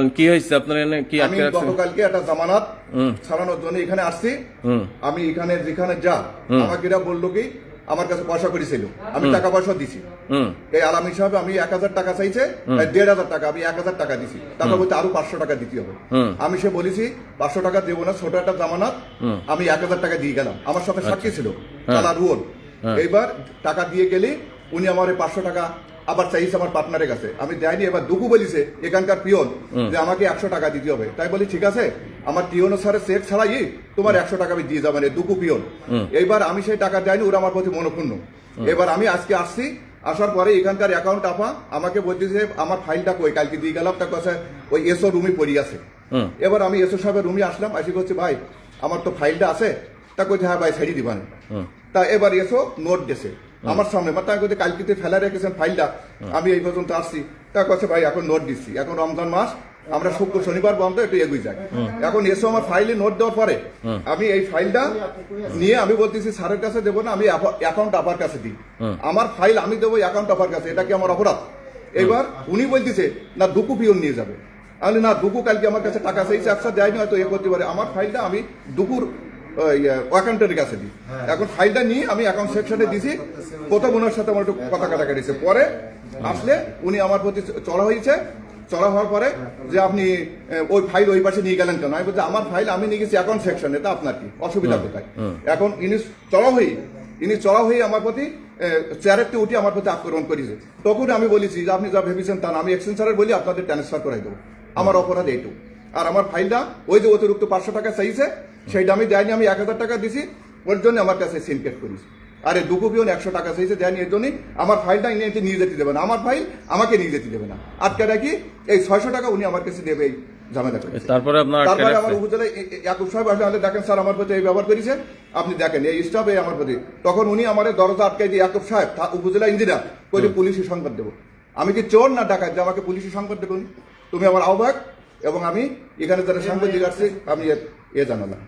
বলেন কি হয়েছে আপনার এখানে কি আমি গতকালকে একটা জামানত ছাড়ানোর জন্য এখানে আসছি। আমি এখানে যেখানে যা আমাকে এরা বললো কি আমার কাছে পয়সা করেছিল, আমি টাকা পয়সা দিছি। এই আলামী সাহেব আমি 1000 টাকা চাইছে, 1500 টাকা আমি 1000 টাকা দিছি। তারপর বলতে আরো 500 টাকা দিতে হবে। আমি সে বলেছি 500 টাকা দেবো না, ছোট একটা জামানত, আমি 1000 টাকা দিয়ে গেলাম। আমার সাথে সাক্ষী ছিল চালা রুল। এইবার টাকা দিয়ে গেলে উনি আমার 500 টাকা আবার চাইছে আমার পার্টনারের কাছে, আমি দেয়নি। এবার দুকু বলিছে এখানকার পিয়ন যে আমাকে 100 টাকা দিতে হবে। তাই বলি ঠিক আছে, আমার পিয়ন স্যারের চেক ছাড়াই তোমার 100 টাকা আমি দিয়ে যাবেন, দুকু পিয়ন। এইবার আমি সেই টাকা দেয়নি, ওরা আমার প্রতি মনক্ষুণ্ণ। এবার আমি আজকে আসছি, আসার পরে এখানকার অ্যাকাউন্ট আপা আমাকে বলতেছে আমার ফাইলটা কই, কালকে দিয়ে গেলাম, তার কাছে ওই এসও রুমে পড়ে আছে। এবার আমি এসও সাহেবের রুমে আসলাম, আসি করছি ভাই আমার তো ফাইলটা আছে। তা কইছে হ্যাঁ ভাই ছাড়িয়ে দিবেন। তা এবার এসো নোট দিয়েছে আমার সামনে, তাই বলতে কালকে ফেলা রেখেছেন ফাইলটা, আমি এই পর্যন্ত আসছি। তা কাছে ভাই এখন নোট দিচ্ছি, এখন রমজান মাস, আমরা শুক্র শনিবার বন্ধ, একটু এগিয়ে যাই। এখন এসো আমার ফাইলে নোট দেওয়ার পরে আমি এই ফাইলটা নিয়ে আমি বলতেছি স্যারের কাছে দেবো না, আমি অ্যাকাউন্ট আপার কাছে দিই। আমার ফাইল আমি দেবো অ্যাকাউন্ট আপার কাছে, এটা কি আমার অপরাধ? এবার উনি বলতেছে না দুকু পিয়ন নিয়ে যাবে। আমি না দুকু কালকে আমার কাছে টাকা চাইছে, একসাথে দেয়নি, হয়তো এ করতে পারে। আমার ফাইলটা আমি দুকুর অ্যাকাউন্টের কাছে দিই। এখন ফাইলটা নিয়ে আমি অ্যাকাউন্ট সেকশনে দিছি। প্রথম ওনার সাথে আমার একটু কথা কাটাকাটিছে, পরে আসলে উনি আমার প্রতি চড়া হয়েছে। চড়া হওয়ার পরে যে আপনি ওই ফাইল ওই পাশে নিয়ে গেলেন কেন? আমি বলছি আমার ফাইল আমি নিয়ে গেছি অ্যাকাউন্ট সেকশনে, তা আপনার কি অসুবিধা কোথায়? এখন ইনি চড়া হয়ে আমার প্রতি চেয়ারেরটি উঠে আমার প্রতি আক্রমণ করেছে। তখন আমি বলেছি যে আপনি যা ভেবেছেন তা না, আমি এক্সচেঞ্জারের বলি আপনাদের ট্রান্সফার করাই দেবো, আমার অপরাধ এইটুকু। আর আমার ফাইলটা ওই যে অতিরিক্ত 500 টাকা চাইছে, সেইটা আমি দেয়নি, আমি 1000 টাকা দিছি, ওর জন্য আমার কাছে সিনকেট করেছি। আরে দুকু পিয়ন 100 টাকা চাইছে, দেয়নি, এর জন্যই আমার ফাইলটা নিয়ে যেতে দেবে না, আমার ফাইল আমাকে নিয়ে যেতে দেবে না। আটকে রাখি এই 600 টাকা উনি আমার কাছে দেবে, এই ঝামেলা করেছে। তারপরে আমার উপজেলায় ইয়াকুব সাহেব আসলে দেখেন স্যার আমার প্রতি এই ব্যবহার করেছে, আপনি দেখেন এই স্টাফ এই আমার প্রতি। তখন উনি আমার দরজা আটকাই দিয়ে ইয়াকুব সাহেব উপজেলা ইঞ্জিনিয়ার করে পুলিশি সংবাদ দেবো। আমি কি চোর না ডাকাত যে আমাকে পুলিশি সংবাদ দেবো? তুমি আমার আহ্বায়ক এবং আমি এখানে যারা সাংবাদিক আসছে আমি এ জানালাম।